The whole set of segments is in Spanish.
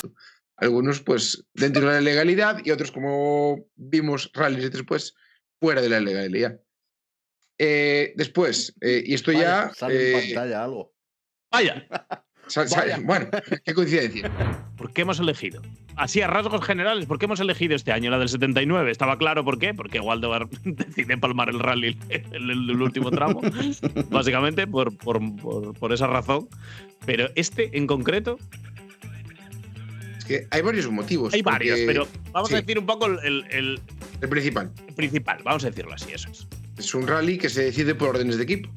esto. Algunos, pues, dentro de la legalidad y otros, como vimos rallies después, fuera de la legalidad. Después, y esto Vaya, ya, sale en pantalla algo. Vaya, Vaya. bueno, qué coincidencia. ¿por qué hemos elegido? Así a rasgos generales, ¿por qué hemos elegido este año la del 79? Estaba claro por qué, porque Waldemar decide palmar el rally en el último tramo, básicamente por esa razón. Pero este en concreto, Es que hay varios motivos. hay varios, pero vamos sí, a decir un poco el el principal. principal, vamos a decirlo así, eso es. Es un rally que se decide por órdenes de equipo.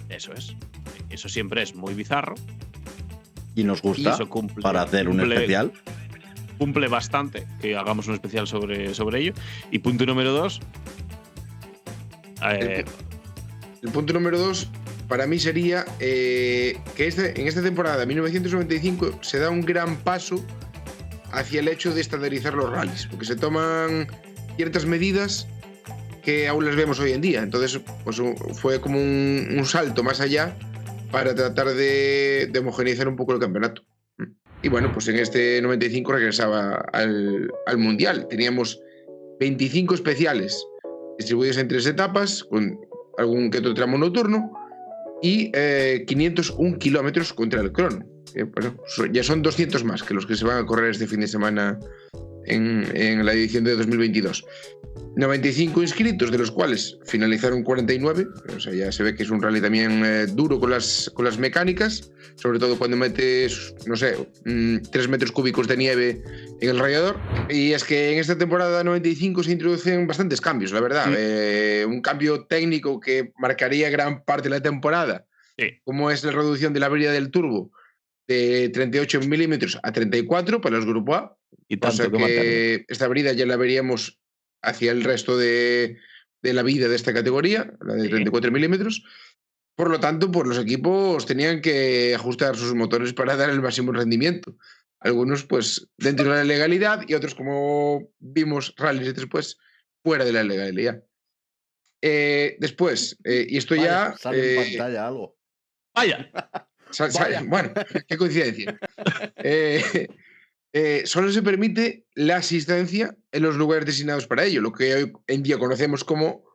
Eso es. Eso siempre es muy bizarro. Y nos Y gusta eso cumple, para hacer un especial. Cumple bastante que hagamos un especial sobre ello. Y punto número 2. El punto número 2 para mí sería que en esta temporada 1995 se da un gran paso hacia el hecho de estandarizar los rallies, porque se toman ciertas medidas que aún las vemos hoy en día. Entonces, pues fue como un salto más allá para tratar de homogeneizar un poco el campeonato. Y bueno, pues en este 95 regresaba al Mundial. Teníamos 25 especiales distribuidos en 3 etapas, con algún que otro tramo nocturno, y 501 kilómetros contra el crono. Bueno, ya son 200 más que los que se van a correr este fin de semana en la edición de 2022. 95 inscritos, de los cuales finalizaron 49. O sea, ya se ve que es un rally también duro con las mecánicas, sobre todo cuando metes, no sé, 3 metros cúbicos de nieve en el radiador. Y es que en esta temporada 95 se introducen bastantes cambios, la verdad. Un cambio técnico que marcaría gran parte de la temporada, como es la reducción de la brida del turbo de 38 milímetros a 34 para los Grupo A. Y tanto o sea que esta brida ya la veríamos hacia el resto de la vida de esta categoría, la de 34 milímetros. Por lo tanto, pues los equipos tenían que ajustar sus motores para dar el máximo rendimiento. Algunos, pues, dentro de la legalidad y otros, como vimos rallies después, fuera de la legalidad. Después, y esto Vaya, ya... sale en pantalla algo. Vaya. Vaya. Bueno, qué coincidencia. Solo se permite la asistencia en los lugares designados para ello, lo que hoy en día conocemos como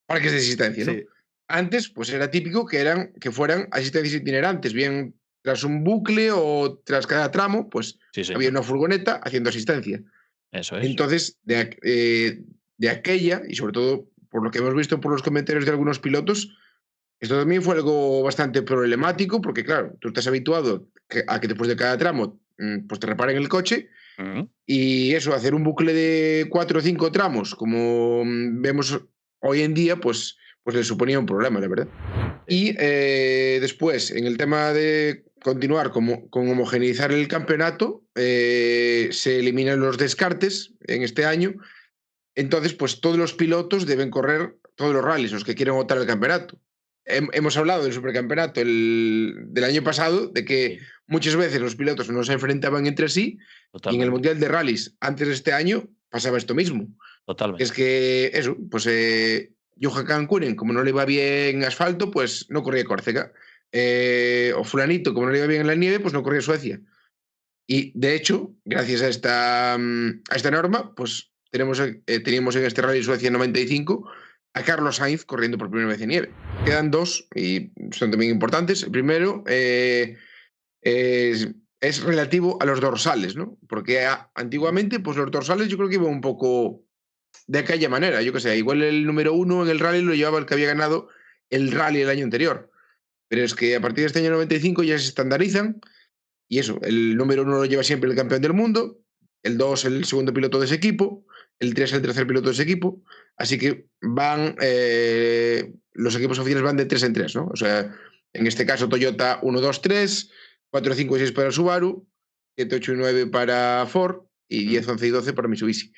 parques de asistencia, ¿no? Sí. Antes, pues era típico que fueran asistencias itinerantes, bien tras un bucle o tras cada tramo, pues había una furgoneta haciendo asistencia. Eso es. Entonces, de aquella, y sobre todo por lo que hemos visto por los comentarios de algunos pilotos, esto también fue algo bastante problemático, porque claro, tú estás habituado a que después de cada tramo pues te reparen el coche, y eso, hacer un bucle de 4 o 5 tramos, como vemos hoy en día, pues le suponía un problema, la verdad. Y después, en el tema de continuar con homogeneizar el campeonato, se eliminan los descartes en este año. Entonces, pues todos los pilotos deben correr todos los rallies, los que quieren optar al campeonato. Hemos hablado del supercampeonato del año pasado, de que muchas veces los pilotos no se enfrentaban entre sí. Totalmente. Y en el Mundial de Rallys antes de este año pasaba esto mismo. Totalmente. Es que eso, pues Johan Kankunen, como no le iba bien asfalto, pues no corría Córcega. O fulanito, como no le iba bien en la nieve, pues no corría Suecia. Y de hecho, gracias a esta norma, pues teníamos en este Rally Suecia 95 a Carlos Sainz corriendo por primera vez en nieve. Quedan 2 y son también importantes. El primero es relativo a los dorsales, ¿no? Porque antiguamente, pues los dorsales yo creo que iban un poco de aquella manera. Yo qué sé, igual el número 1 en el rally lo llevaba el que había ganado el rally el año anterior. Pero es que a partir de este año 95 ya se estandarizan. Y eso, el número 1 lo lleva siempre el campeón del mundo, el 2 el segundo piloto de ese equipo, el 3 el tercer piloto de ese equipo. Así que los equipos oficiales van de 3 en 3, ¿no? O sea, en este caso Toyota 1, 2, 3, 4, 5 y 6 para Subaru, 7, 8 y 9 para Ford y 10, 11 y 12 para Mitsubishi.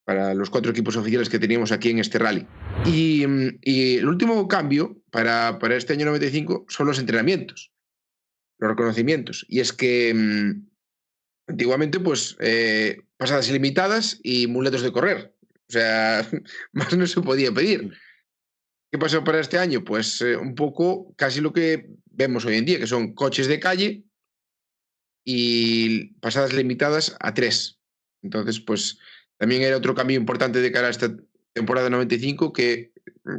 Para los 4 equipos oficiales que teníamos aquí en este rally. Y el último cambio para este año 95 son los entrenamientos, los reconocimientos. Y es que antiguamente, pues, pasadas ilimitadas y muletos de correr. O sea, más no se podía pedir. ¿Qué pasó para este año? Pues un poco casi lo que vemos hoy en día, que son coches de calle y pasadas limitadas a 3. Entonces, pues también era otro cambio importante de cara a esta temporada 95 que,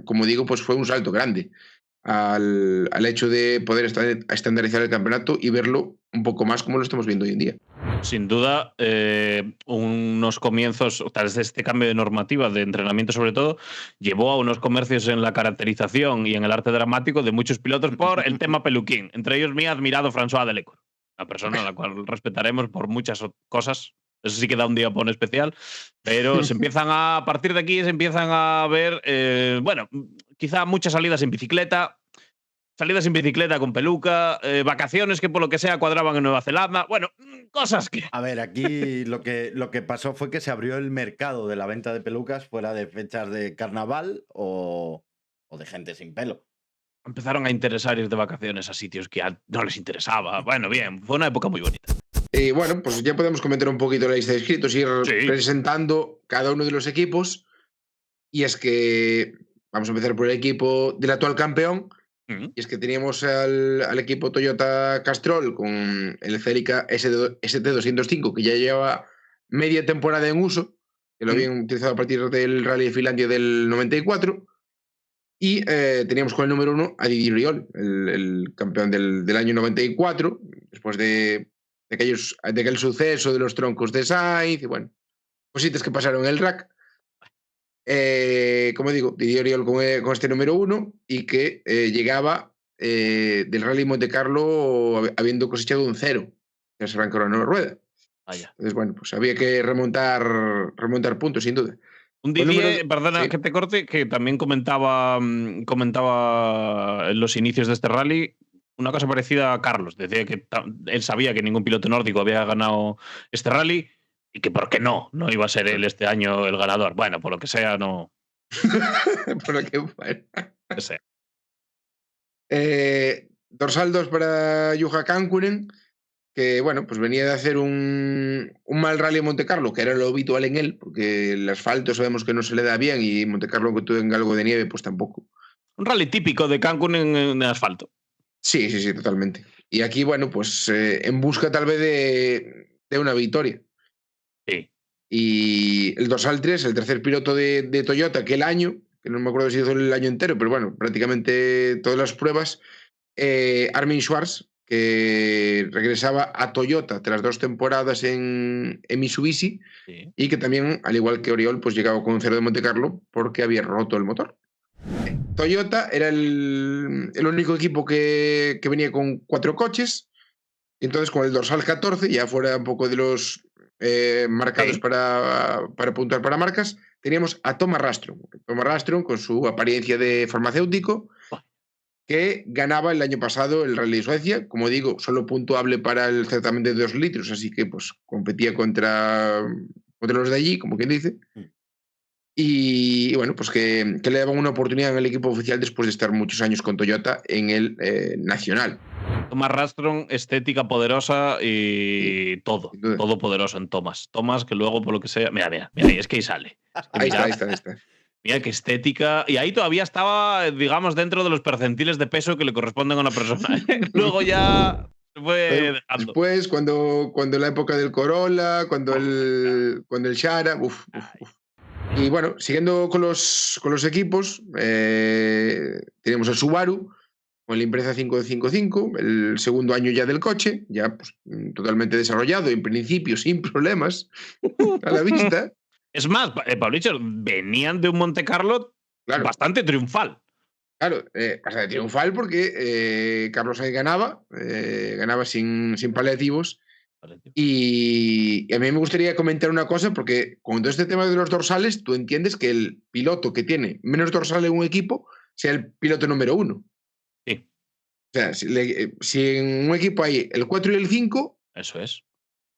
como digo, pues fue un salto grande al hecho de poder estandarizar el campeonato y verlo un poco más como lo estamos viendo hoy en día. Sin duda, unos comienzos, desde este cambio de normativa, de entrenamiento sobre todo, llevó a unos comercios en la caracterización y en el arte dramático de muchos pilotos por el tema peluquín. Entre ellos mi admirado François Delecour, una persona a la cual respetaremos por muchas cosas. Eso sí que da un día por especial, pero a partir de aquí se empiezan a ver, bueno, quizá muchas salidas en bicicleta, con peluca, vacaciones que por lo que sea cuadraban en Nueva Zelanda. Bueno, cosas que. A ver, aquí lo que pasó fue que se abrió el mercado de la venta de pelucas fuera de fechas de carnaval o de gente sin pelo. Empezaron a interesar ir de vacaciones a sitios que no les interesaba. Bueno, bien, fue una época muy bonita. Bueno, pues ya podemos comentar un poquito la lista de inscritos, ir presentando cada uno de los equipos. Y es que vamos a empezar por el equipo del actual campeón. Y es que teníamos al equipo Toyota Castrol con el Celica ST205, que ya lleva media temporada en uso, que lo habían utilizado a partir del Rally de Finlandia del 94. Y teníamos con el número 1 a Didier Riol, el campeón del año 94, después de aquel suceso de los troncos de Sainz y bueno, cositas que pasaron en el rack. Como digo, Didier Riol con este número 1 y que llegaba del Rally Monte Carlo habiendo cosechado un 0. Ya se arrancó una nueva rueda. Entonces, bueno, pues había que remontar puntos, sin duda. Un Didier, perdona que te corte, que también comentaba en los inicios de este rally una cosa parecida a Carlos. Decía que él sabía que ningún piloto nórdico había ganado este rally y que por qué no iba a ser él este año el ganador. Bueno, por lo que sea, no. Por lo que fuera. Que sea. Dorsal 2 para Juha Kankkunen, que bueno, pues venía de hacer un mal rally en Monte Carlo, que era lo habitual en él, porque el asfalto sabemos que no se le da bien y Monte Carlo, aunque tenga algo de nieve, pues tampoco. Un rally típico de Kankkunen en asfalto. Sí, totalmente. Y aquí, bueno, pues en busca tal vez de una victoria. Sí. Y el Dorsal 3, el tercer piloto de Toyota aquel año, que no me acuerdo si hizo el año entero, pero bueno, prácticamente todas las pruebas, Armin Schwarz, que regresaba a Toyota tras 2 temporadas en Mitsubishi, sí. Y que también, al igual que Oriol, pues llegaba con un 0 de Monte Carlo porque había roto el motor. Toyota era el único equipo que venía con 4 coches, y entonces con el Dorsal 14, ya fuera un poco de los marcados, sí, para puntuar para marcas, teníamos a Thomas Rastron. Thomas Rastron, con su apariencia de farmacéutico, que ganaba el año pasado el Rally de Suecia, como digo, solo puntuable para el certamen de 2 litros, así que pues competía contra los de allí, como quien dice. Y bueno, pues que le daban una oportunidad en el equipo oficial después de estar muchos años con Toyota en el nacional. Thomas Rastron, estética poderosa y sí, todo poderoso en Thomas. Thomas, que luego, por lo que sea. Mira, es que ahí sale. Ahí está. Mira qué estética. Y ahí todavía estaba, digamos, dentro de los percentiles de peso que le corresponden a una persona. Luego ya se fue dejando. Después, cuando la época del Corolla, cuando el Shara. Uf. Y bueno, siguiendo con los equipos, tenemos el Subaru con la Impreza 555, el segundo año ya del coche, ya pues, totalmente desarrollado, en principio sin problemas a la vista. Es más, Pablo, venían de un Monte Carlo, claro, bastante triunfal. Claro, bastante triunfal porque Carlos Sainz ganaba sin paliativos. Y a mí me gustaría comentar una cosa, porque con todo este tema de los dorsales, tú entiendes que el piloto que tiene menos dorsal en un equipo sea el piloto número 1. Sí. O sea, si en un equipo hay el 4 y el 5, eso es.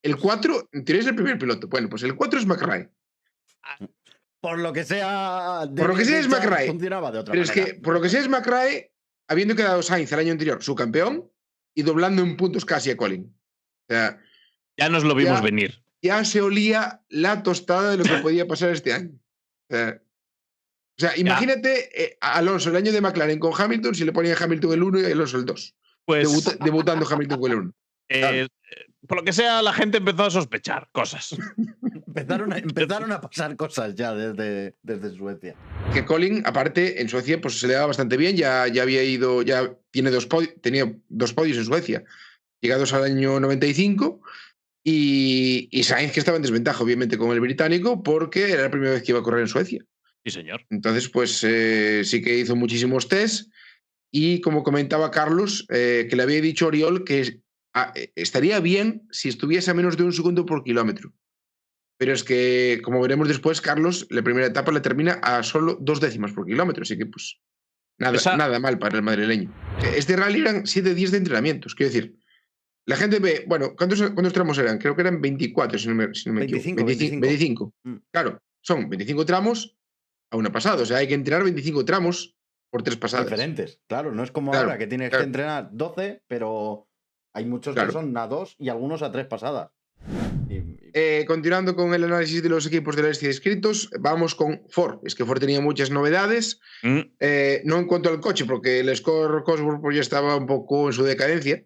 El 4, en teoría, es el primer piloto. Bueno, pues el 4 es McRae. Por lo que sea. Es McRae. Funcionaba de otra Pero manera. Es que, por lo que sea, es McRae, habiendo quedado Sainz el año anterior su campeón y doblando en puntos casi a Colin. O sea. Ya nos lo vimos venir. Ya se olía la tostada de lo que podía pasar este año. O sea, imagínate a Alonso el año de McLaren con Hamilton, si le ponían Hamilton el 1 y Alonso el 2. Pues debutando Hamilton con el 1. Claro. por lo que sea, la gente empezó a sospechar cosas. Empezaron a pasar cosas ya desde Suecia. Que Colin, aparte, en Suecia pues se le daba bastante bien, ya había ido, ya tenía dos podios en Suecia, llegados al año 95, y Sainz que estaba en desventaja, obviamente, con el británico, porque era la primera vez que iba a correr en Suecia. Sí, señor. Entonces, pues sí que hizo muchísimos tests, y como comentaba Carlos, que le había dicho Oriol que estaría bien si estuviese a menos de 1 segundo por kilómetro. Pero es que, como veremos después, Carlos, la primera etapa la termina a solo 2 décimas por kilómetro, así que pues nada mal para el madrileño. Este rally eran 7 días de entrenamientos, quiero decir, la gente ve, bueno, ¿cuántos tramos eran? Creo que eran 24, si no me equivoco. 25. Claro, son 25 tramos a una pasada, o sea, hay que entrenar 25 tramos por 3 pasadas. Diferentes, claro, no es como ahora que tienes que entrenar 12, pero hay muchos que son a 2 y algunos a 3 pasadas. Continuando con el análisis de los equipos de la lista de inscritos, vamos con Ford. Es que Ford tenía muchas novedades, no en cuanto al coche, porque el Score Cosworth pues, ya estaba un poco en su decadencia,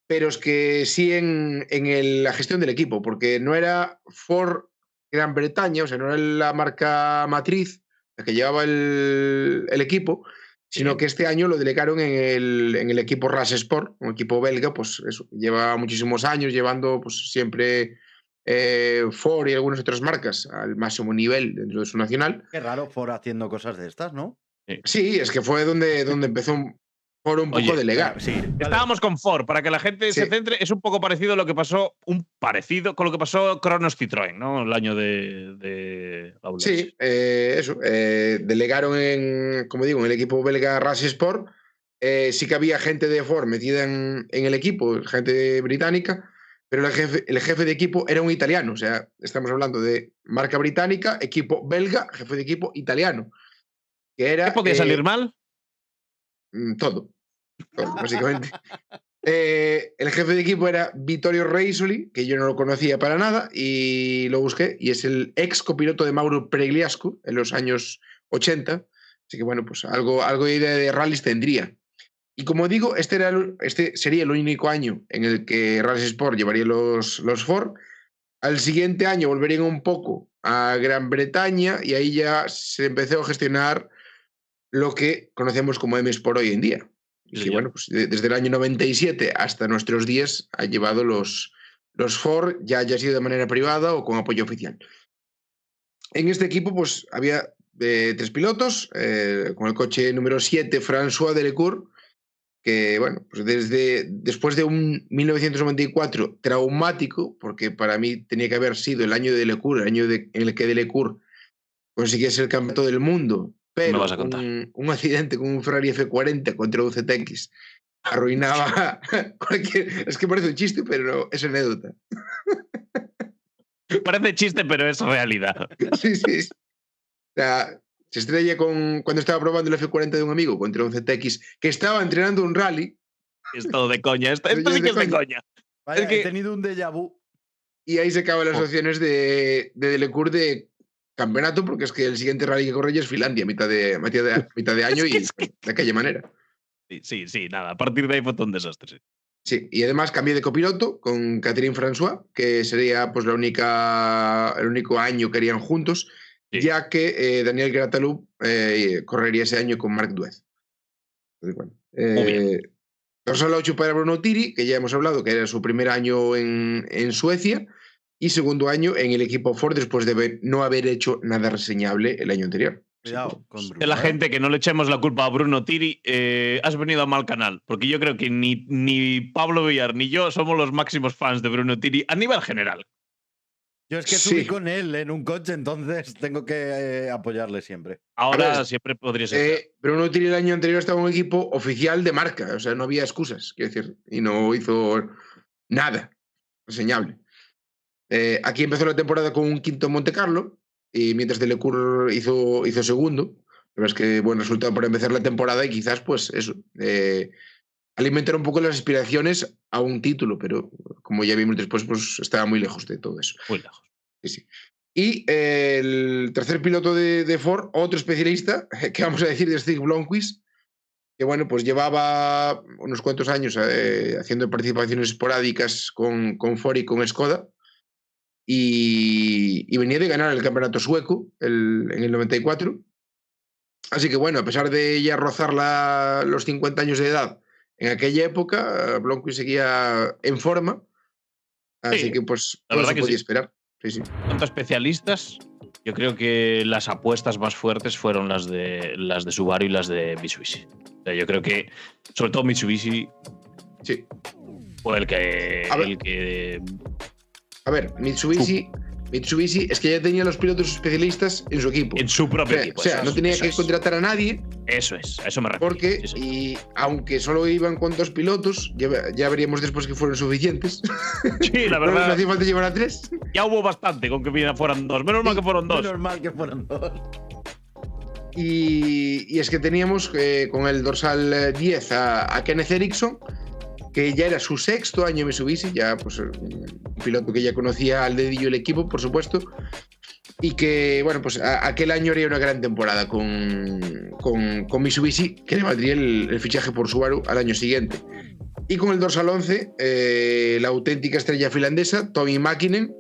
pero es que sí en la gestión del equipo, porque no era Ford Gran Bretaña, o sea, no era la marca matriz la que llevaba el equipo, sino que este año lo delegaron en el equipo Ras Sport, un equipo belga, pues eso, lleva muchísimos años llevando pues siempre Ford y algunas otras marcas al máximo nivel dentro de su nacional. Qué raro Ford haciendo cosas de estas, ¿no? Sí, es que fue donde empezó Ford un poco a delegar. Sí, estábamos con Ford, para que la gente se centre, es un poco parecido a lo que pasó, con lo que pasó Cronos Citroën, ¿no? El año de Sí, eso. Delegaron como digo, en el equipo belga Ras Sport. Sí que había gente de Ford metida en el equipo, gente británica, pero el jefe de equipo era un italiano. O sea, estamos hablando de marca británica, equipo belga, jefe de equipo italiano. Que era, ¿Qué podía salir mal? Todo, básicamente. El jefe de equipo era Vittorio Reisoli, que yo no lo conocía para nada, y lo busqué, y es el ex copiloto de Mauro Pregliasco en los años 80. Así que bueno, pues algo de idea de rallies tendría. Y como digo, este sería el único año en el que Rally Sport llevaría los Ford. Al siguiente año volverían un poco a Gran Bretaña y ahí ya se empezó a gestionar lo que conocemos como M Sport hoy en día. Y bueno, pues desde el año 97 hasta nuestros días ha llevado los Ford, ya haya sido de manera privada o con apoyo oficial. En este equipo pues había 3 pilotos, con el coche número 7, François Delecourt, que bueno, pues después de un 1994 traumático, porque para mí tenía que haber sido el año de Delecourt, el año en el que Delecourt consiguiese el campeonato del mundo, pero un accidente con un Ferrari F40 contra un ZX arruinaba cualquier... Es que parece un chiste, pero es anécdota. Parece chiste, pero es realidad. Sí. O sea, se estrella cuando estaba probando el F40 de un amigo contra un ZX que estaba entrenando un rally. Es todo de coña. Esto sí que es de coña. Vaya, he tenido un déjà vu. Y ahí se acaban las opciones de Delecourt de campeonato, porque es que el siguiente rally que corre ya es Finlandia, mitad de año y de aquella manera. Sí, nada. A partir de ahí fue todo un desastre. Sí, y además cambié de copiloto con Catherine François, que sería pues el único año que harían juntos, ya que Daniel Grataloup correría ese año con Marc Duez. Entonces, bueno, muy bien. 2-8 para Bruno Tiri, que ya hemos hablado que era su primer año en Suecia, y segundo año en el equipo Ford después de no haber hecho nada reseñable el año anterior. Cuidado con Bruno. De la gente que no le echemos la culpa a Bruno Tiri, has venido a mal canal, porque yo creo que ni Pablo Villar ni yo somos los máximos fans de Bruno Tiri a nivel general. Yo es que subí con él en un coche, entonces tengo que apoyarle siempre. Ahora siempre podría ser. Bruno Tiri el año anterior estaba en un equipo oficial de marca, o sea, no había excusas, quiero decir, y no hizo nada reseñable. Aquí empezó la temporada con un quinto en Monte Carlo, y mientras Delecourt hizo segundo. Pero es que buen resultado para empezar la temporada y quizás, pues eso, alimentar un poco las aspiraciones a un título, pero como ya vimos después, pues estaba muy lejos de todo eso. Muy lejos. Sí. Y el tercer piloto de Ford, otro especialista, que vamos a decir de Stig Blomqvist, que bueno, pues llevaba unos cuantos años haciendo participaciones esporádicas con Ford y con Skoda, y venía de ganar el campeonato sueco en el 94. Así que bueno, a pesar de ya rozar los 50 años de edad en aquella época, Blomqvist seguía en forma, así Sí, que pues la todo verdad se que podía sí. esperar. Sí, sí. En cuanto a especialistas, yo creo que las apuestas más fuertes fueron las de Subaru y las de Mitsubishi. O sea, yo creo que, sobre todo Mitsubishi, Sí. fue A ver, el que a ver, Mitsubishi es que ya tenía los pilotos especialistas en su equipo. en su propio equipo. O sea, no tenía eso que es. contratar a nadie. Eso es, a eso me refiero. Porque, Sí, sí. y aunque solo iban con 2 pilotos, ya veríamos después que fueron suficientes. Sí, la No verdad. hacía falta llevar a 3. Ya hubo bastante con que fueran 2. Menos mal que fueron 2. Menos mal que fueron 2. Y es que teníamos con el dorsal 10 a Kenneth Eriksson, que ya era su 6º año en Mitsubishi, ya pues un piloto que ya conocía al dedillo el equipo, por supuesto, y que, bueno, pues aquel año haría una gran temporada con Mitsubishi, que le valdría el fichaje por Subaru al año siguiente. Y con el dorsal 11, la auténtica estrella finlandesa, Tommi Mäkinen,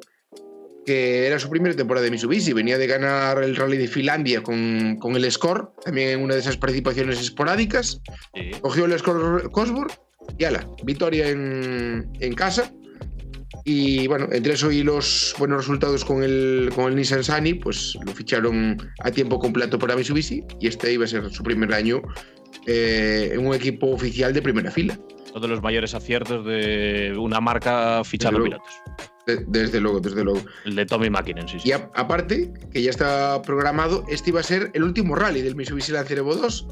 que era su primera temporada de Mitsubishi, venía de ganar el Rally de Finlandia con el Score, también en una de esas participaciones esporádicas, Sí. cogió el Score Cosworth y ala, victoria en casa. Y bueno, entre eso y los buenos resultados con el Nissan Sunny, pues lo ficharon a tiempo completo para Mitsubishi, y este iba a ser su primer año en un equipo oficial de primera fila. Uno de los mayores aciertos de una marca fichando pilotos. Desde luego. El de Tommi Mäkinen, sí. Y aparte, que ya está programado, este iba a ser el último rally del Mitsubishi Lancer Evo 2.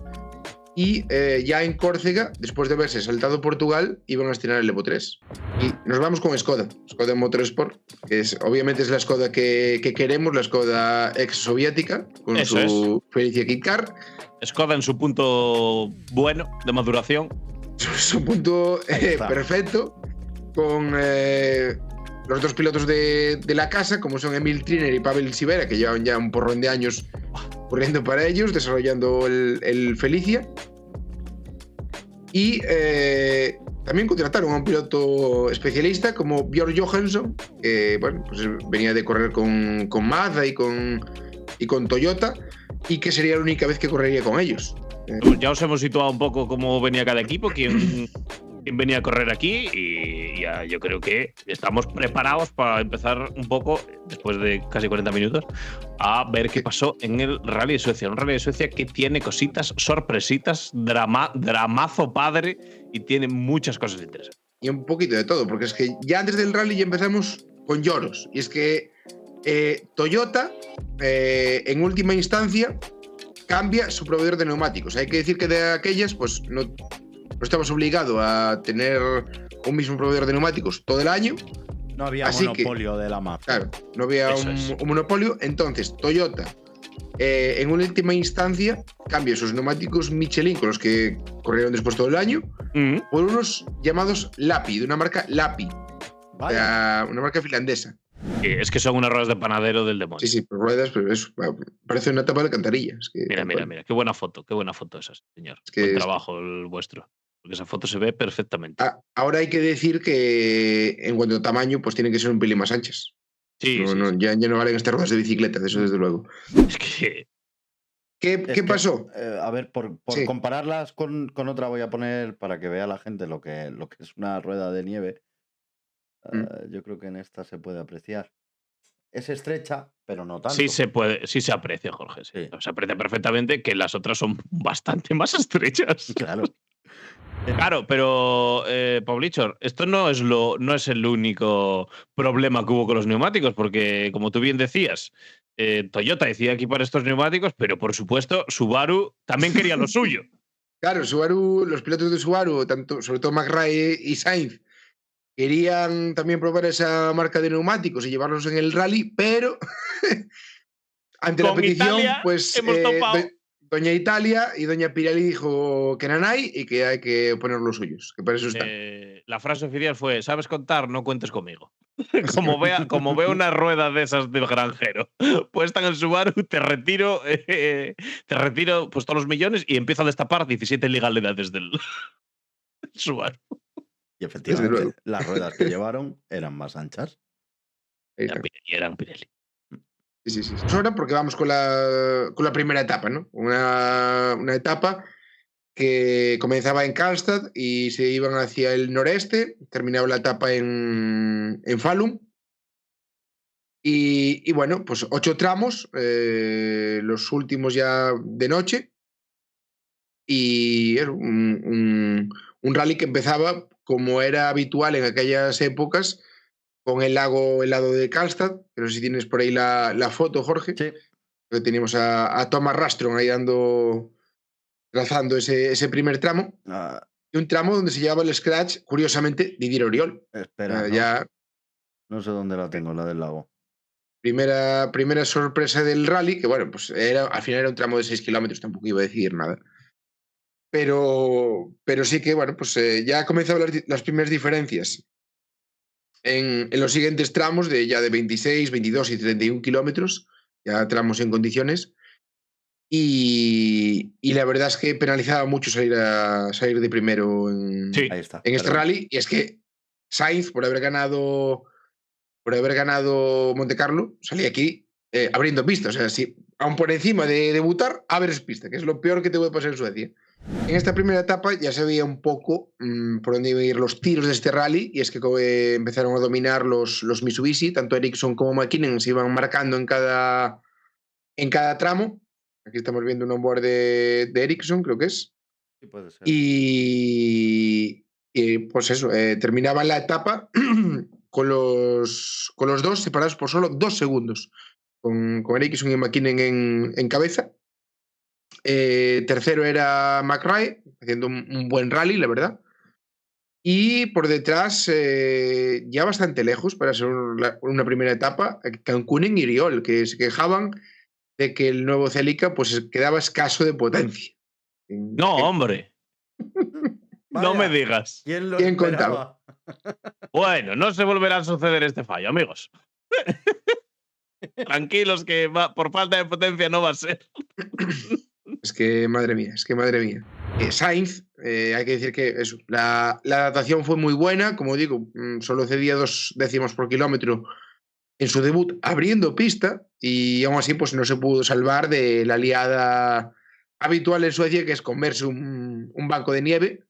Y ya en Córcega, después de haberse saltado Portugal, iban a estrenar el Evo 3. Y nos vamos con Skoda Motorsport, que obviamente es la Skoda que queremos, la Skoda ex-soviética, con Eso su Felicia Kit Car. Skoda en su punto bueno de maduración. Su punto perfecto, con los 2 pilotos de la casa, como son Emil Triner y Pavel Sivera, que llevan ya un porrón de años corriendo para ellos, desarrollando el Felicia. Y también contrataron a un piloto especialista como Björn Johansson, que bueno, pues venía de correr con Mazda y con Toyota, y que sería la única vez que correría con ellos. Ya os hemos situado un poco cómo venía cada equipo, quién venía a correr aquí, y ya yo creo que estamos preparados para empezar un poco, después de casi 40 minutos, a ver qué pasó en el Rally de Suecia. Un Rally de Suecia que tiene cositas, sorpresitas, dramazo padre, y tiene muchas cosas interesantes. Y un poquito de todo, porque es que ya antes del rally ya empezamos con lloros. Y es que Toyota, en última instancia, cambia su proveedor de neumáticos. Hay que decir que de aquellas, pues no estamos obligados a tener un mismo proveedor de neumáticos todo el año. No había monopolio de la marca. Claro, no había un monopolio. Entonces, Toyota, en última instancia, cambia sus neumáticos Michelin, con los que corrieron después todo el año, por unos llamados Lapi, de una marca Lapi, una marca finlandesa. Es que son unas ruedas de panadero del demonio. Sí, por ruedas, pero eso parece una tapa de alcantarilla. Es que, mira, qué buena foto esa, señor. Es que buen trabajo el vuestro. Porque esa foto se ve perfectamente. Ahora hay que decir que en cuanto a tamaño, pues tienen que ser un pelín más anchas. Sí, Ya no valen estas ruedas de bicicleta, de eso desde luego. Es que… ¿Qué pasó? A ver, por compararlas con otra, voy a poner para que vea la gente lo que es una rueda de nieve. Yo creo que en esta se puede apreciar. Es estrecha, pero no tanto. Sí se aprecia, Jorge. Sí. Se aprecia perfectamente que las otras son bastante más estrechas. Claro. Claro, pero Pavlichor, esto no es el único problema que hubo con los neumáticos, porque como tú bien decías, Toyota decía equipar estos neumáticos, pero por supuesto Subaru también quería lo suyo. Claro, Subaru, los pilotos de Subaru, sobre todo McRae y Sainz, querían también probar esa marca de neumáticos y llevarlos en el rally, pero ante la petición, Italia pues hemos topado. Doña Italia y Doña Pirelli dijo que nanay y que hay que poner los suyos, que para eso está. La frase oficial fue: ¿sabes contar? No cuentes conmigo. como vea una rueda de esas del granjero puesta en el Subaru, te retiro pues todos los millones y empiezo a destapar 17 ilegalidades del Subaru. Y efectivamente, las ruedas que llevaron eran más anchas. Eran Pirelli. Sí. Ahora porque vamos con la primera etapa, ¿no? Una etapa que comenzaba en Karlstad y se iban hacia el noreste, terminaba la etapa en Falun. Y bueno, pues 8 tramos, los últimos ya de noche. Y era un rally que empezaba, como era habitual en aquellas épocas, con el lago helado de Karlstad. No sé si tienes por ahí la foto, Jorge. Sí. Que teníamos a Thomas Rastron ahí trazando ese primer tramo. Y un tramo donde se llevaba el scratch, curiosamente, Didier Oriol. Espera, no sé dónde la tengo, la del lago. Primera sorpresa del rally, que bueno, pues al final era un tramo de 6 kilómetros, tampoco iba a decidir nada. Pero sí que, bueno, pues ya comenzaban las primeras diferencias en los siguientes tramos ya de 26, 22 y 31 kilómetros, ya tramos en condiciones. Y la verdad es que penalizaba mucho salir de primero en este rally. Y es que Sainz, por haber ganado Monte Carlo, salía aquí abriendo pista. O sea, si aún por encima de debutar, abres pista, que es lo peor que te puede pasar en Suecia. En esta primera etapa ya se veía un poco por dónde iban a ir los tiros de este rally, y es que empezaron a dominar los Mitsubishi, tanto Ericsson como McKinnon se iban marcando en cada tramo. Aquí estamos viendo un onboard de Ericsson, creo que es. Sí, puede ser. Y pues eso, terminaban la etapa con los dos separados por solo 2 segundos, con Ericsson y McKinnon en cabeza. Tercero era McRae, haciendo un buen rally, la verdad. Y por detrás, ya bastante lejos para ser una primera etapa, Cancunen y Oriol, que se quejaban de que el nuevo Celica pues quedaba escaso de potencia. No, hombre. No me digas. ¿Quién contaba? Bueno, no se volverá a suceder este fallo, amigos. Tranquilos, que por falta de potencia no va a ser. Es que madre mía. Sainz, hay que decir que la adaptación fue muy buena, como digo, solo cedía 2 décimos por kilómetro en su debut abriendo pista, y aún así pues no se pudo salvar de la liada habitual en Suecia, que es comerse un banco de nieve.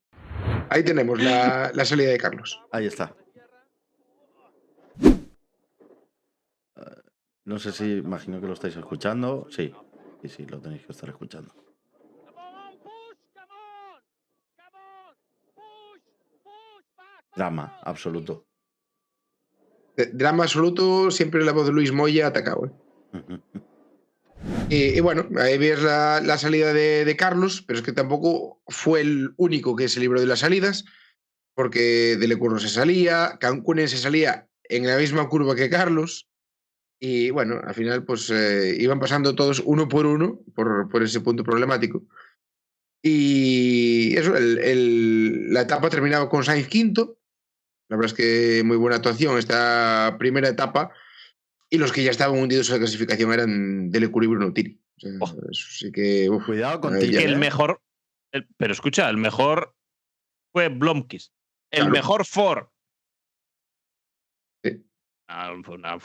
Ahí tenemos la salida de Carlos. Ahí está. No sé si, imagino que lo estáis escuchando. Sí, lo tenéis que estar escuchando. Drama absoluto. Drama absoluto, siempre la voz de Luis Moya atacado. Y bueno, ahí ves la salida de Carlos, pero es que tampoco fue el único que se libró de las salidas, porque de Lecurro se salía, Cancunen se salía en la misma curva que Carlos, y bueno, al final pues iban pasando todos uno por uno por ese punto problemático. Y eso, la etapa terminaba con Sainz quinto. La verdad es que muy buena actuación esta primera etapa, y los que ya estaban hundidos en la clasificación eran Delecour y Bruno Tiri. O sea, eso sí que, cuidado con Tiri. El mejor, pero escucha, el mejor fue Blomqvist. El mejor Ford. Sí. Fue una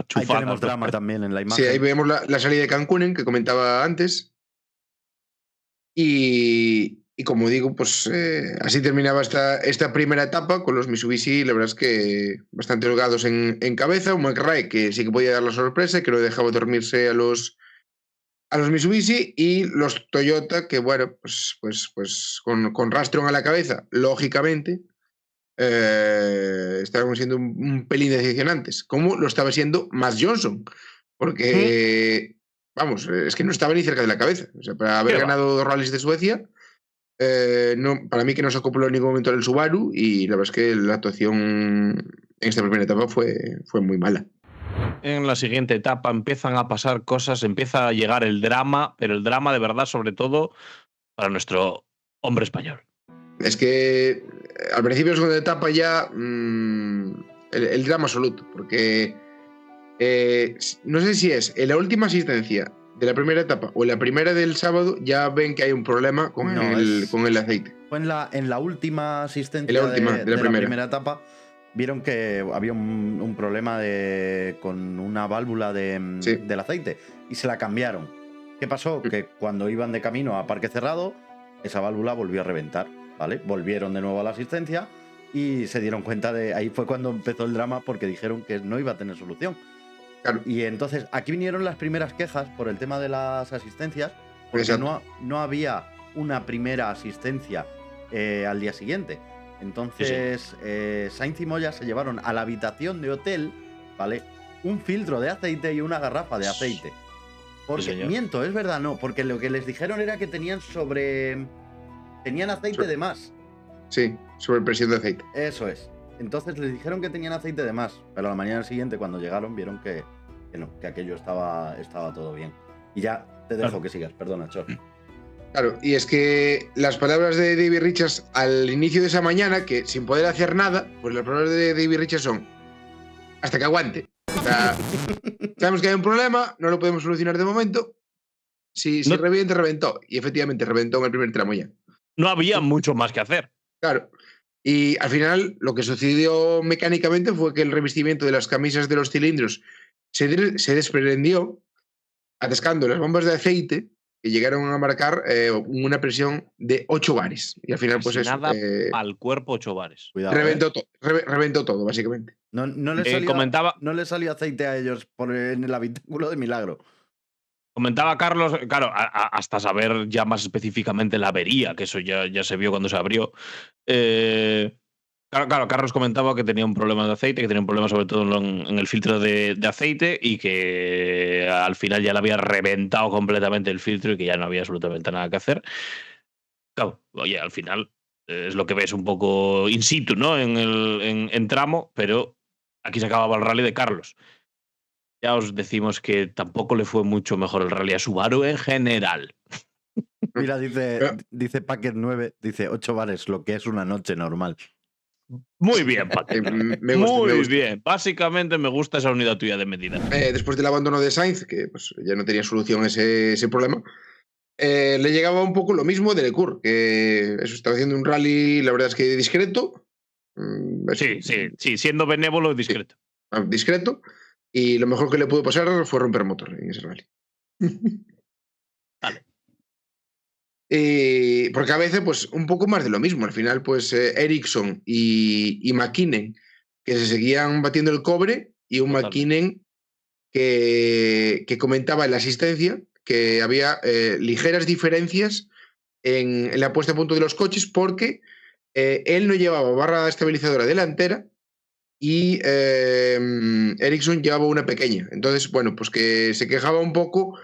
chufada. Ahí tenemos drama también en la imagen. Sí, ahí vemos la salida de Cancunen, que comentaba antes. Y como digo, pues así terminaba esta primera etapa con los Mitsubishi, la verdad es que bastante holgados en cabeza. Un McRae que sí que podía dar la sorpresa, que no dejaba dormirse a los Mitsubishi, y los Toyota, que bueno, pues con Rastron a la cabeza, lógicamente, estaban siendo un pelín decepcionantes, como lo estaba siendo Mads Johnson, porque vamos, es que no estaba ni cerca de la cabeza. O sea, para haber ganado 2 rallies de Suecia, no, para mí que no se acopló en ningún momento en el Subaru, y la verdad es que la actuación en esta primera etapa fue muy mala. en la siguiente etapa empiezan a pasar cosas, empieza a llegar el drama, pero el drama de verdad, sobre todo, para nuestro hombre español. Es que al principio de la segunda etapa ya el drama absoluto, porque no sé si es en la última asistencia de la primera etapa o en la primera del sábado ya ven que hay un problema con el aceite. Fue en la última asistencia de la primera etapa. Vieron que había un problema con una válvula del aceite y se la cambiaron. ¿Qué pasó? Que cuando iban de camino a Parque Cerrado, esa válvula volvió a reventar, ¿vale? Volvieron de nuevo a la asistencia y se dieron cuenta ahí fue cuando empezó el drama, porque dijeron que no iba a tener solución. Claro. Y entonces aquí vinieron las primeras quejas por el tema de las asistencias, porque no había una primera asistencia al día siguiente. Entonces Sainz y Moya se llevaron a la habitación de hotel, ¿vale?, un filtro de aceite y una garrafa de aceite. Porque, miento, es verdad, no, porque lo que les dijeron era que tenían aceite de más. Sí, sobrepresión de aceite. Eso es. Entonces les dijeron que tenían aceite de más, pero a la mañana siguiente, cuando llegaron, vieron que aquello estaba todo bien. Y ya te dejo que sigas, perdona, Chor. Claro, y es que las palabras de David Richards al inicio de esa mañana, que sin poder hacer nada, pues las palabras de David Richards son: hasta que aguante. O sea, sabemos que hay un problema, no lo podemos solucionar de momento. Si revienta, reventó. Y efectivamente reventó en el primer tramo ya. No había mucho más que hacer. Claro. Y al final lo que sucedió mecánicamente fue que el revestimiento de las camisas de los cilindros se desprendió, atascando las bombas de aceite, que llegaron a marcar una presión de 8 bares. Y al final, pues eso. Nada al cuerpo 8 bares. Cuidado, reventó todo, básicamente. No les salió aceite a ellos en el habitáculo de milagro. Comentaba Carlos, claro, hasta saber ya más específicamente la avería, que eso ya se vio cuando se abrió. Claro, Carlos comentaba que tenía un problema de aceite, que tenía un problema sobre todo en el filtro de aceite, y que al final ya le había reventado completamente el filtro y que ya no había absolutamente nada que hacer. Claro, oye, al final es lo que ves un poco in situ, ¿no? En tramo, pero aquí se acababa el rally de Carlos. Ya os decimos que tampoco le fue mucho mejor el rally a Subaru en general. Mira, dice Packer 9, dice 8 bares, lo que es una noche normal. Muy bien, Packer. Me gusta. Bien. Básicamente me gusta esa unidad tuya de medida. Después del abandono de Sainz, que pues, ya no tenía solución ese problema, le llegaba un poco lo mismo de Leclerc, que eso estaba haciendo un rally, la verdad es que discreto. Sí, siendo benévolo, discreto. Sí, discreto. Y lo mejor que le pudo pasar fue romper motor en ese rally. Vale. Porque a veces, pues, un poco más de lo mismo. Al final, pues, Ericsson y McKinnon, que se seguían batiendo el cobre, y un McKinnon que comentaba en la asistencia que había ligeras diferencias en la puesta a punto de los coches, porque él no llevaba barra estabilizadora delantera y Ericsson llevaba una pequeña. Entonces, bueno, pues que se quejaba un poco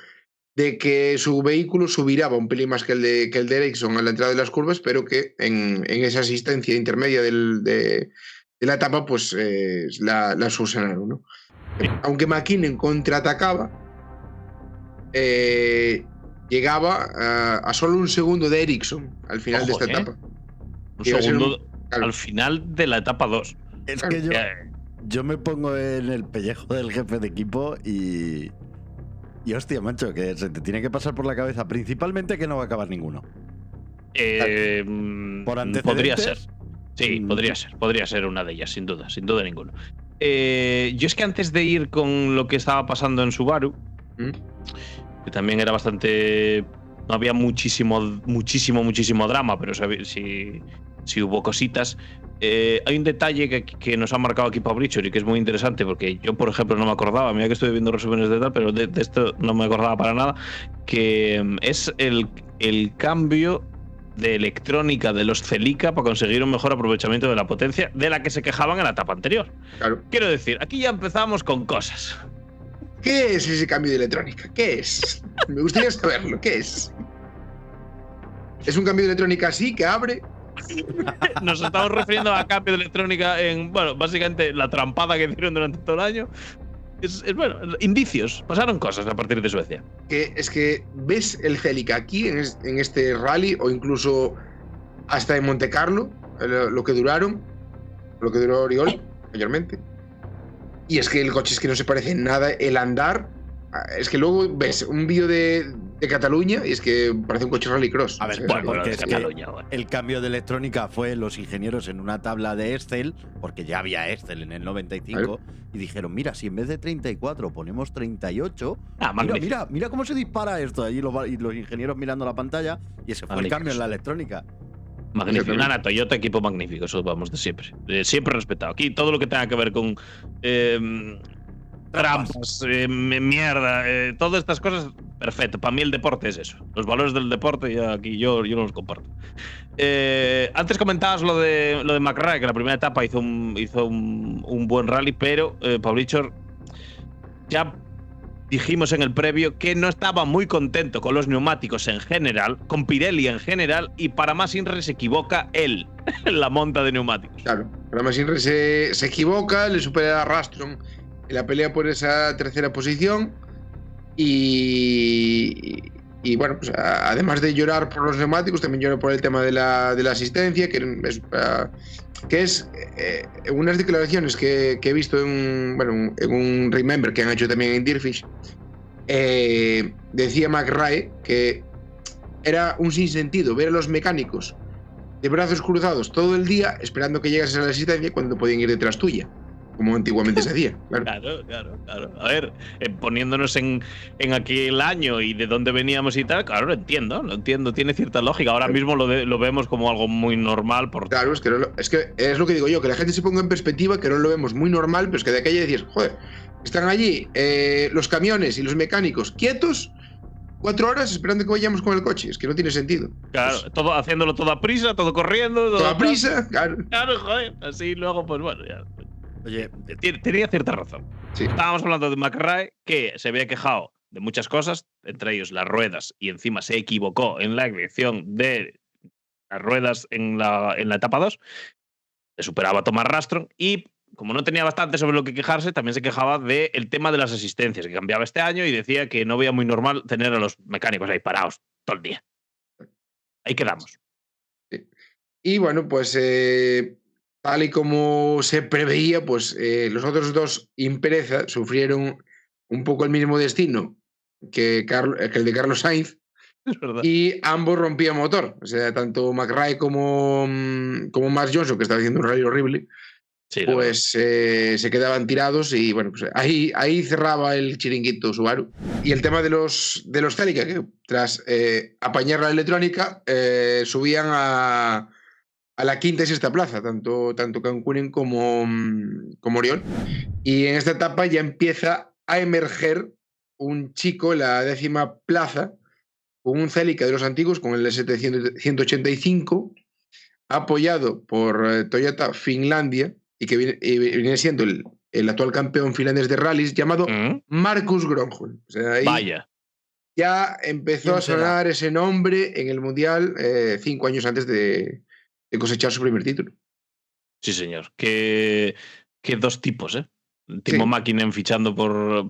de que su vehículo subiraba un pelín más que el de Ericsson a la entrada de las curvas, pero que en esa asistencia intermedia de la etapa, pues la subsanaron, ¿no? Aunque McKinnon contraatacaba, llegaba a solo un segundo de Ericsson al final de esta etapa. Un segundo al final de la etapa 2. Es que yo me pongo en el pellejo del jefe de equipo y hostia, macho, que se te tiene que pasar por la cabeza principalmente que no va a acabar ninguno. ¿Por antecedentes? Podría ser. Sí, podría ser una de ellas, sin duda ninguno. Yo es que antes de ir con lo que estaba pasando en Subaru, que también era bastante... No había muchísimo drama, pero sí hubo cositas. Hay un detalle que nos ha marcado aquí Pabrichor y que es muy interesante, porque yo, por ejemplo, no me acordaba. Mira que estoy viendo resúmenes de tal, pero de esto no me acordaba para nada, que es el cambio de electrónica de los Celica para conseguir un mejor aprovechamiento de la potencia de la que se quejaban en la etapa anterior. Claro. Quiero decir, aquí ya empezamos con cosas. ¿Qué es ese cambio de electrónica? ¿Qué es? Me gustaría saberlo. ¿Qué es? ¿Es un cambio de electrónica así que abre? Nos estamos refiriendo a cambio de electrónica en, bueno, básicamente la trampada que hicieron durante todo el año. bueno, indicios. Pasaron cosas a partir de Suecia. Es que ves el Celica aquí en este rally o incluso hasta en Monte Carlo, lo que duró Oriol mayormente. Y es que el coche es que no se parece en nada, el andar. Es que luego ves un vídeo de Cataluña y es que parece un coche rallycross. A ver, porque es Cataluña, el cambio de electrónica fue los ingenieros en una tabla de Excel, porque ya había Excel en el 95, y dijeron, mira, si en vez de 34 ponemos 38, mira cómo se dispara esto. Y los ingenieros mirando la pantalla, y ese fue el cambio en la electrónica. Magnífico. Nada, Toyota, equipo magnífico, eso vamos de siempre. Siempre respetado. Aquí todo lo que tenga que ver con trampas, mierda, todas estas cosas, perfecto. Para mí el deporte es eso. Los valores del deporte, y aquí yo no los comparto. Antes comentabas lo de McRae, que la primera etapa hizo un buen rally, pero Pablichor, ya dijimos en el previo que no estaba muy contento con los neumáticos en general, con Pirelli en general, y para más Inre se equivoca él en la monta de neumáticos. Claro, para más Inre se equivoca, le supera a Rastron en la pelea por esa tercera posición y bueno, pues además de llorar por los neumáticos, también llora por el tema de la asistencia, que es unas declaraciones que he visto en un Remember que han hecho también en Deerfish. Decía McRae que era un sinsentido ver a los mecánicos de brazos cruzados todo el día esperando que llegases a la asistencia cuando podían ir detrás tuya, como antiguamente se hacía. Claro. A ver, poniéndonos en aquel año y de dónde veníamos y tal, claro, lo entiendo, tiene cierta lógica. Ahora mismo lo vemos como algo muy normal. Claro, es que es lo que digo yo, que la gente se ponga en perspectiva, que no lo vemos muy normal, pero es que de aquella decías, joder, están allí los camiones y los mecánicos quietos 4 horas esperando que vayamos con el coche. Es que no tiene sentido. Claro, pues, haciéndolo todo a prisa, todo corriendo. Toda prisa, claro. Claro, joder, así luego, pues bueno, ya. Oye, tenía cierta razón. Sí. Estábamos hablando de McRae, que se había quejado de muchas cosas, entre ellos las ruedas, y encima se equivocó en la elección de las ruedas en la etapa 2. Le superaba a Thomas Rastron y, como no tenía bastante sobre lo que quejarse, también se quejaba del tema de las asistencias, que cambiaba este año, y decía que no veía muy normal tener a los mecánicos ahí parados todo el día. Ahí quedamos. Sí. Y bueno, pues tal y como se preveía, pues los otros dos Impreza sufrieron un poco el mismo destino que el de Carlos Sainz, y ambos rompían motor. O sea, tanto McRae como Max Johnson, que estaba haciendo un rally horrible, sí, pues se quedaban tirados y bueno, pues ahí cerraba el chiringuito Subaru. Y el tema de los Celica, que tras apañar la electrónica subían a la quinta y sexta plaza, tanto Cancún como Oriol. Y en esta etapa ya empieza a emerger un chico en la 10ª plaza con un Celica de los antiguos, con el S785, apoyado por Toyota Finlandia, y que viene siendo el actual campeón finlandés de rallies, llamado Marcus Gronholm. O sea, ahí vaya. Ya empezó a sonar ese nombre en el Mundial 5 años antes de cosechar su primer título. Sí, señor. Que dos tipos, ¿eh? Timo Mäkinen fichando por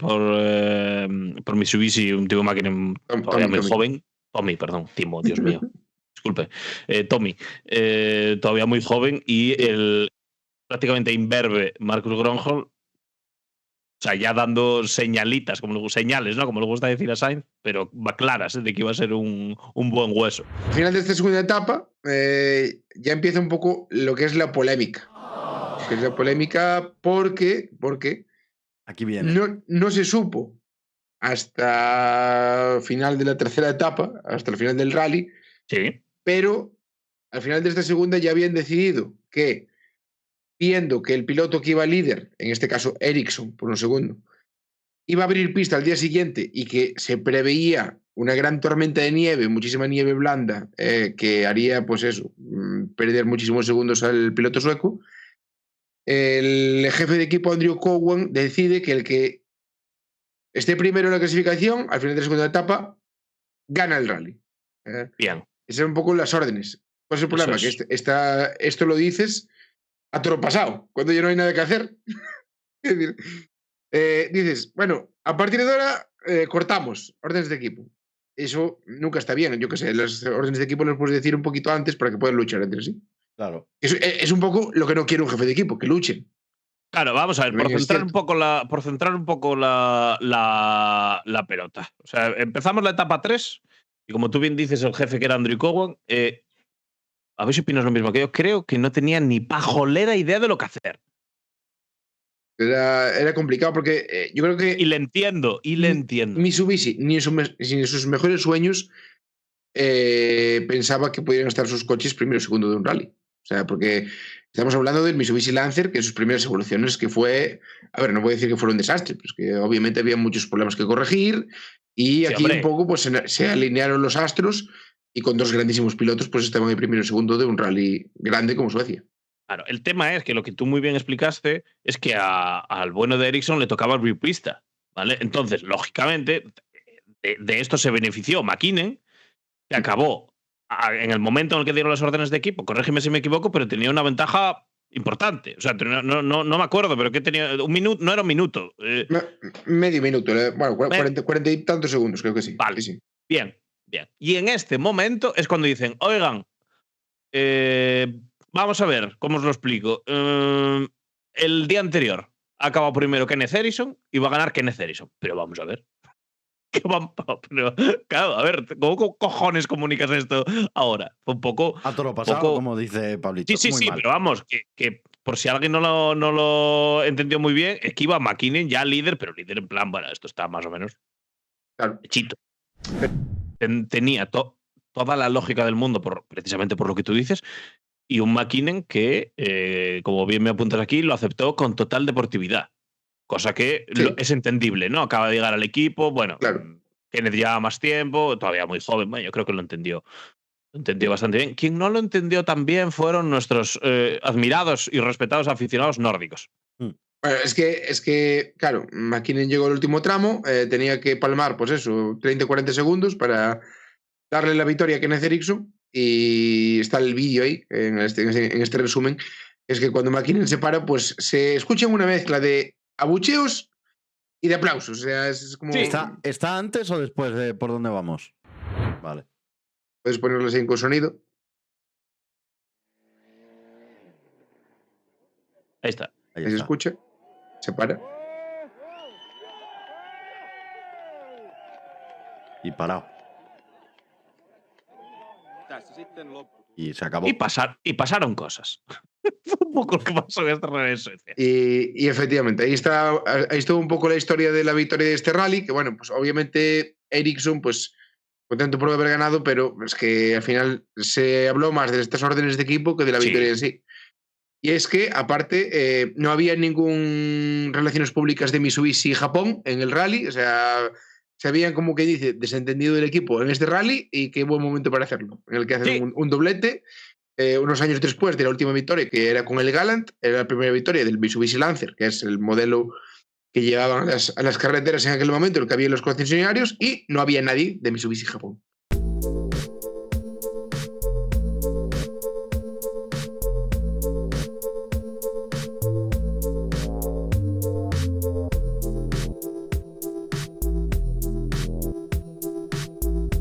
Mitsubishi, un Timo Mäkinen todavía muy joven. Timo, Dios mío. Disculpe. Tommy, todavía muy joven, y el prácticamente imberbe Marcus Gronholm, o sea, ya dando señales, ¿no? Como le gusta decir a Sainz, pero claras, de que iba a ser un buen hueso. Al final de esta segunda etapa ya empieza un poco lo que es la polémica. Porque aquí viene. No se supo hasta el final de la tercera etapa, hasta el final del rally, sí, pero al final de esta segunda ya habían decidido que, viendo que el piloto que iba líder, en este caso Ericsson, por un segundo, iba a abrir pista al día siguiente y que se preveía una gran tormenta de nieve, muchísima nieve blanda, que haría, pues eso, perder muchísimos segundos al piloto sueco, el jefe de equipo Andrew Cowan decide que el que esté primero en la clasificación, al final de la segunda etapa, gana el rally. Bien. Esas son un poco las órdenes. ¿Cuál es el problema? Que esto lo dices a toro pasado, cuando ya no hay nada que hacer. Es decir, Dices, bueno, a partir de ahora cortamos órdenes de equipo. Eso nunca está bien. Yo qué sé, las órdenes de equipo las puedes decir un poquito antes para que puedan luchar entre sí. Claro. Es un poco lo que no quiere un jefe de equipo, que luchen. Claro, vamos a ver, por centrar un poco la pelota. O sea, empezamos la etapa 3 y como tú bien dices, el jefe que era Andrew Cowan, a ver si opinas lo mismo que yo, creo que no tenía ni pajolera idea de lo que hacer. Era complicado porque yo creo que. Y le entiendo. Mitsubishi, ni en sus mejores sueños, pensaba que podían estar sus coches primero o segundo de un rally. O sea, porque estamos hablando del Mitsubishi Lancer, que en sus primeras evoluciones, que fue. A ver, no voy a decir que fuera un desastre, pues que obviamente había muchos problemas que corregir. Y aquí un poco pues se alinearon los astros y con dos grandísimos pilotos, pues estaban en primero y segundo de un rally grande como Suecia. Claro, el tema es que lo que tú muy bien explicaste es que al bueno de Ericsson le tocaba el pista, ¿vale? Entonces, lógicamente, de esto se benefició McKinnon, que acabó en el momento en el que dieron las órdenes de equipo, corrígeme si me equivoco, pero tenía una ventaja importante. O sea, no me acuerdo, pero que tenía un minuto, no era un minuto. Medio minuto, bueno, 40 y tantos segundos, creo que sí. Vale, sí. Bien. Y en este momento es cuando dicen, oigan, vamos a ver, ¿cómo os lo explico? El día anterior ha acabado primero Kenneth Ericsson y va a ganar Kenneth Ericsson. Pero vamos a ver. Pero, claro, a ver, ¿cómo cojones comunicas esto ahora? Fue un poco. A todo lo pasado, como dice Pablito. Sí, pero vamos, que por si alguien no lo entendió muy bien, es que iba McKinnon ya líder, pero líder en plan, bueno, esto está más o menos. Claro. Hechito. Tenía toda la lógica del mundo, precisamente por lo que tú dices, y un McKinnon que, como bien me apuntas aquí, lo aceptó con total deportividad. Cosa que es entendible, ¿no? Acaba de llegar al equipo, bueno, claro. Kenneth lleva más tiempo, todavía muy joven, bueno, yo creo que lo entendió bastante bien. Quien no lo entendió tan bien fueron nuestros admirados y respetados aficionados nórdicos. Bueno, es que, claro, McKinnon llegó al último tramo, tenía que palmar, pues eso, 30-40 segundos para darle la victoria a Kenneth Ericsson, y está el vídeo ahí, en este resumen, es que cuando McKinnon se para, pues se escucha una mezcla de abucheos y de aplausos. O sea, es como. Sí, ¿está antes o después de por dónde vamos? Vale. Puedes ponerlo así con sonido. Ahí está. Ahí se escucha. Se para. Y parado. Y se acabó. Y pasaron cosas. Fue un poco lo que pasó en esta rally de Suecia. Y efectivamente, ahí estuvo un poco la historia de la victoria de este rally, que bueno, pues obviamente Ericsson, pues contento por haber ganado, pero es que al final se habló más de estas órdenes de equipo que de la victoria en sí. Y es que, aparte, no había ningún relaciones públicas de Mitsubishi y Japón en el rally, o sea, se habían, como que dice, desentendido del equipo en este rally, y qué buen momento para hacerlo, en el que hacen un doblete. Unos años después de la última victoria, que era con el Galant, era la primera victoria del Mitsubishi Lancer, que es el modelo que llevaban a las carreteras en aquel momento, el que había en los concesionarios, y no había nadie de Mitsubishi Japón.